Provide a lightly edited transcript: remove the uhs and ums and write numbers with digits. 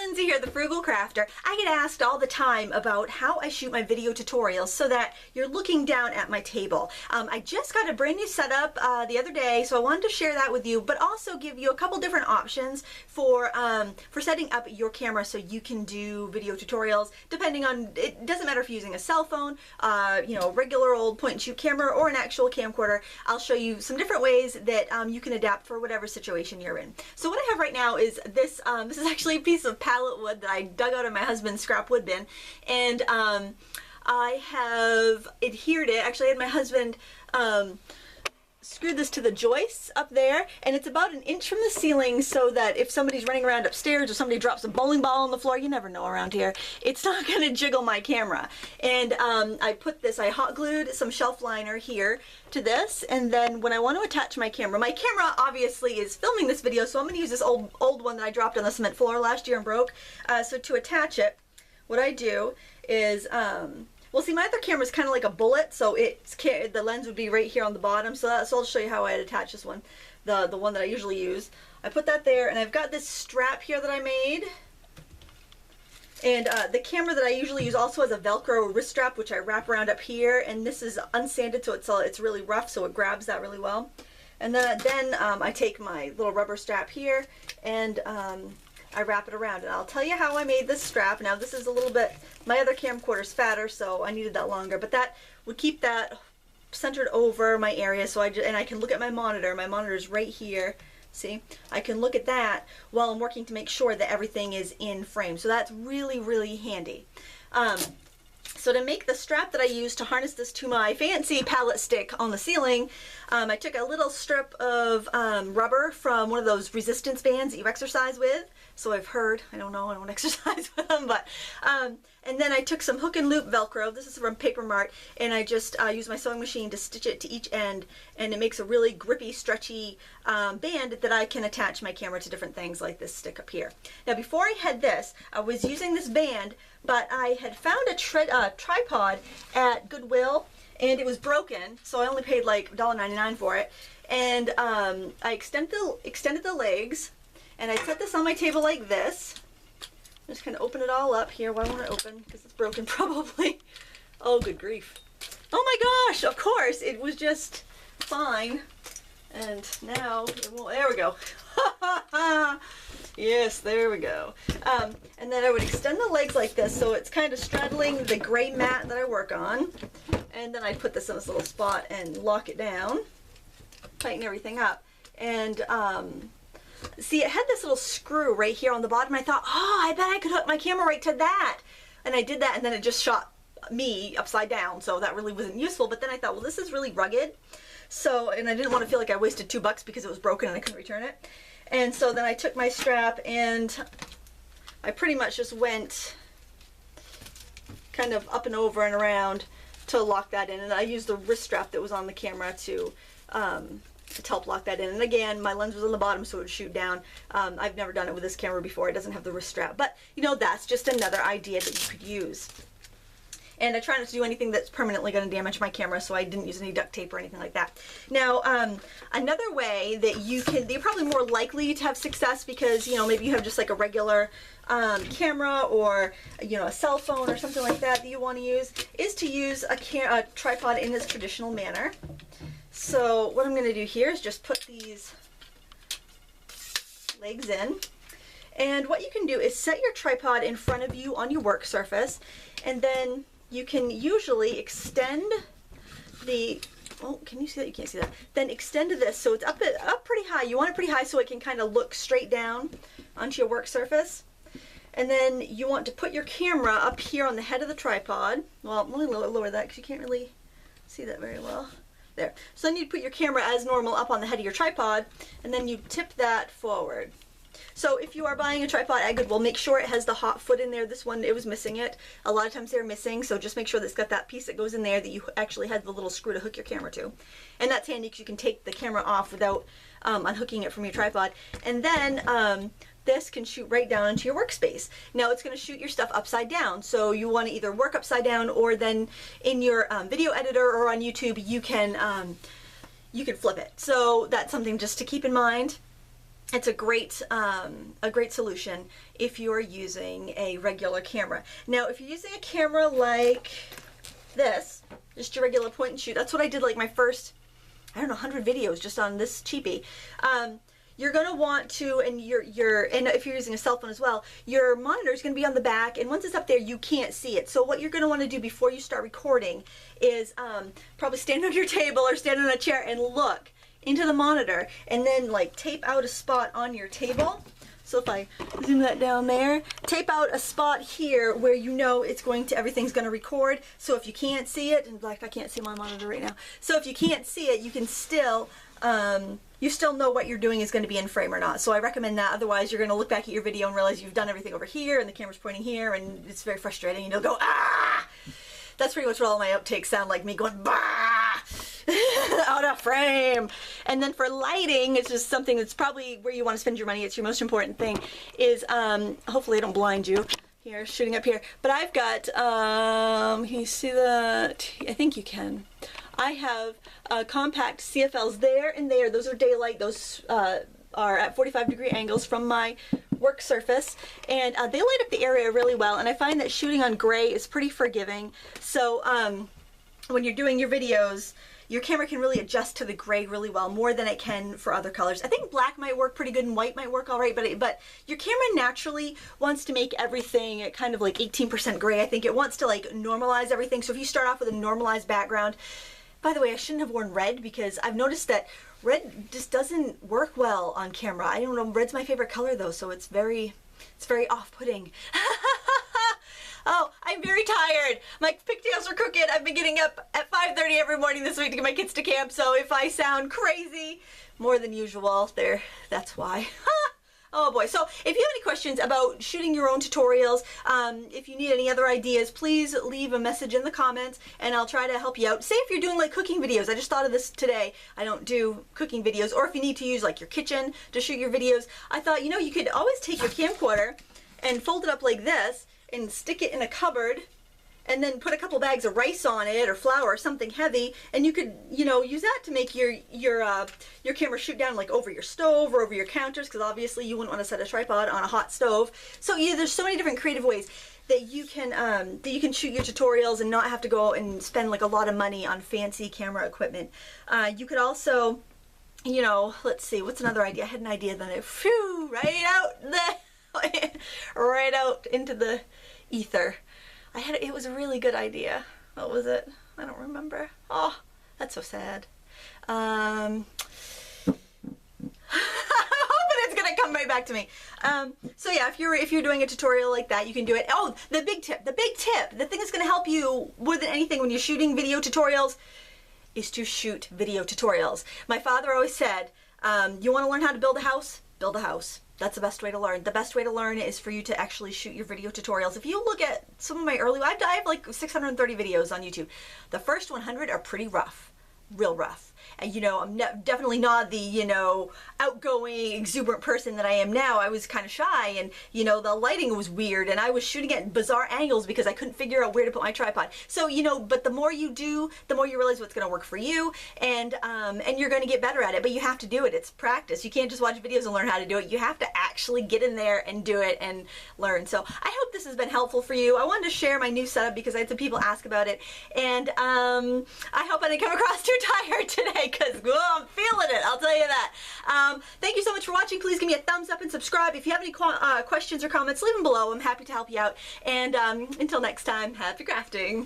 Lindsay here, the Frugal Crafter. I get asked all the time about how I shoot my video tutorials so that you're looking down at my table. I just got a brand new setup the other day, so I wanted to share that with you, but also give you a couple different options for setting up your camera so you can do video tutorials. Depending on, it doesn't matter if you're using a cell phone, you know, a regular old point and shoot camera, or an actual camcorder. I'll show you some different ways that you can adapt for whatever situation you're in. So what I have right now is this. This is actually a piece of pallet wood that I dug out of my husband's scrap wood bin, and I have adhered it. Actually, I had my husband screwed this to the joists up there, and it's about an inch from the ceiling so that if somebody's running around upstairs or somebody drops a bowling ball on the floor, you never know around here, it's not going to jiggle my camera. And I hot glued some shelf liner here to this, and then when I want to attach my camera obviously is filming this video, so I'm going to use this old one that I dropped on the cement floor last year and broke. So to attach it, what I do is well, see, my other camera is kind of like a bullet, so the lens would be right here on the bottom. So I'll show you how I'd attach this one, the one that I usually use. I put that there, and I've got this strap here that I made. And the camera that I usually use also has a Velcro wrist strap, which I wrap around up here. And this is unsanded, so it's really rough, so it grabs that really well. And then I take my little rubber strap here, and I wrap it around, and I'll tell you how I made this strap. Now this is a little bit, my other camcorder's fatter, so I needed that longer, but that would keep that centered over my area, so and I can look at my monitor. My monitor's right here. See, I can look at that while I'm working to make sure that everything is in frame. So that's really, really handy. So to make the strap that I use to harness this to my fancy pallet stick on the ceiling, I took a little strip of rubber from one of those resistance bands that you exercise with. So I've heard, I don't know, I don't exercise with them, but, and then I took some hook and loop Velcro. This is from Paper Mart, and I just used my sewing machine to stitch it to each end, and it makes a really grippy, stretchy band that I can attach my camera to different things like this stick up here. Now before I had this, I was using this band, but I had found a tripod at Goodwill, and it was broken, so I only paid like $1.99 for it. And I extended the legs, and I set this on my table like this. I'm just kind of open it all up here. Why won't it open? Because it's broken probably. Oh, good grief. Oh my gosh, of course, it was just fine. And now, it won't, there we go. Yes, there we go. And then I would extend the legs like this, so it's kind of straddling the gray mat that I work on. And then I'd put this in this little spot and lock it down, tighten everything up. And see, it had this little screw right here on the bottom. I thought, oh, I bet I could hook my camera right to that. And I did that, and then it just shot me upside down, so that really wasn't useful. But then I thought, well, this is really rugged. So, and I didn't want to feel like I wasted $2 because it was broken and I couldn't return it. And so then I took my strap, and I pretty much just went kind of up and over and around to lock that in. And I used the wrist strap that was on the camera to help lock that in. And again, my lens was on the bottom, so it would shoot down. I've never done it with this camera before. It doesn't have the wrist strap, but you know, that's just another idea that you could use. And I try not to do anything that's permanently going to damage my camera, so I didn't use any duct tape or anything like that. Now, another way that you're probably more likely to have success, because, you know, maybe you have just like a regular camera, or, you know, a cell phone or something like that you want to use, is to use a tripod in this traditional manner. So what I'm going to do here is just put these legs in. And what you can do is set your tripod in front of you on your work surface, and then you can usually extend the, oh, can you see that? You can't see that. Then extend this so it's up pretty high. You want it pretty high so it can kind of look straight down onto your work surface. And then you want to put your camera up here on the head of the tripod. Well, let me lower that because you can't really see that very well. There. So then you'd put your camera as normal up on the head of your tripod, and then you tip that forward. So if you are buying a tripod at Goodwill, make sure it has the hot foot in there. This one, it was missing it. A lot of times they're missing, so just make sure that it's got that piece that goes in there that you actually had the little screw to hook your camera to. And that's handy because you can take the camera off without unhooking it from your tripod. And then this can shoot right down into your workspace. Now it's going to shoot your stuff upside down, so you want to either work upside down, or then in your video editor or on YouTube you can flip it. So that's something just to keep in mind. it's a great solution if you're using a regular camera. Now, if you're using a camera like this, just your regular point and shoot, that's what I did like my first, I don't know, 100 videos just on this cheapie. You're gonna want to, and and if you're using a cell phone as well, your monitor is gonna be on the back, and once it's up there, you can't see it. So what you're gonna want to do before you start recording is probably stand on your table or stand on a chair and look into the monitor, and then like tape out a spot on your table. So if I zoom that down there, tape out a spot here where you know it's going to, everything's going to record. So if you can't see it, in fact I can't see my monitor right now. So if you can't see it, you can still, you still know what you're doing is going to be in frame or not. So I recommend that. Otherwise you're going to look back at your video and realize you've done everything over here and the camera's pointing here, and it's very frustrating, and you'll go, ah! That's pretty much what all my outtakes sound like, me going, bah! Out of frame. And then for lighting, it's just something that's probably where you want to spend your money. It's your most important thing, is hopefully I don't blind you here, shooting up here, but I've got can you see that? I think you can. I have compact CFLs there and there. Those are daylight. Those are at 45-degree angles from my work surface, and they light up the area really well, and I find that shooting on gray is pretty forgiving. So when you're doing your videos, your camera can really adjust to the gray really well, more than it can for other colors. I think black might work pretty good and white might work all right, but your camera naturally wants to make everything kind of like 18% gray. I think it wants to like normalize everything. So if you start off with a normalized background, by the way, I shouldn't have worn red, because I've noticed that red just doesn't work well on camera. I don't know, red's my favorite color though, so it's very off-putting. Oh, I'm very tired. My pigtails are crooked. I've been getting up at 5:30 every morning this week to get my kids to camp, so if I sound crazy more than usual, that's why. Oh boy. So if you have any questions about shooting your own tutorials, if you need any other ideas, please leave a message in the comments and I'll try to help you out. Say if you're doing like cooking videos, I just thought of this today. I don't do cooking videos, or if you need to use like your kitchen to shoot your videos, I thought, you know, you could always take your camcorder and fold it up like this and stick it in a cupboard, and then put a couple bags of rice on it or flour or something heavy, and you could, you know, use that to make your camera shoot down like over your stove or over your counters, because obviously you wouldn't want to set a tripod on a hot stove. So yeah, there's so many different creative ways that you can shoot your tutorials and not have to go and spend like a lot of money on fancy camera equipment. You could also, you know, let's see, what's another idea? I had an idea that I flew right out into the ether. It was a really good idea. What was it? I don't remember. Oh, that's so sad. I'm hoping it's gonna come right back to me. So yeah, if you're doing a tutorial like that, you can do it. Oh, the big tip, the thing that's gonna help you more than anything when you're shooting video tutorials is to shoot video tutorials. My father always said, you want to learn how to build a house? Build a house. That's the best way to learn. The best way to learn is for you to actually shoot your video tutorials. If you look at some of my early, I have like 630 videos on YouTube. The first 100 are pretty rough, real rough. And you know, I'm definitely not the, you know, outgoing, exuberant person that I am now. I was kind of shy, and you know, the lighting was weird, and I was shooting at bizarre angles because I couldn't figure out where to put my tripod. So, you know, but the more you do, the more you realize what's going to work for you, and you're going to get better at it. But you have to do it. It's practice. You can't just watch videos and learn how to do it. You have to actually get in there and do it and learn. So I hope this has been helpful for you. I wanted to share my new setup because I had some people ask about it, and I hope I didn't come across too tired today, because I'm feeling it, I'll tell you that. Thank you so much for watching. Please give me a thumbs up and subscribe. If you have any questions or comments, leave them below. I'm happy to help you out. And until next time, happy crafting.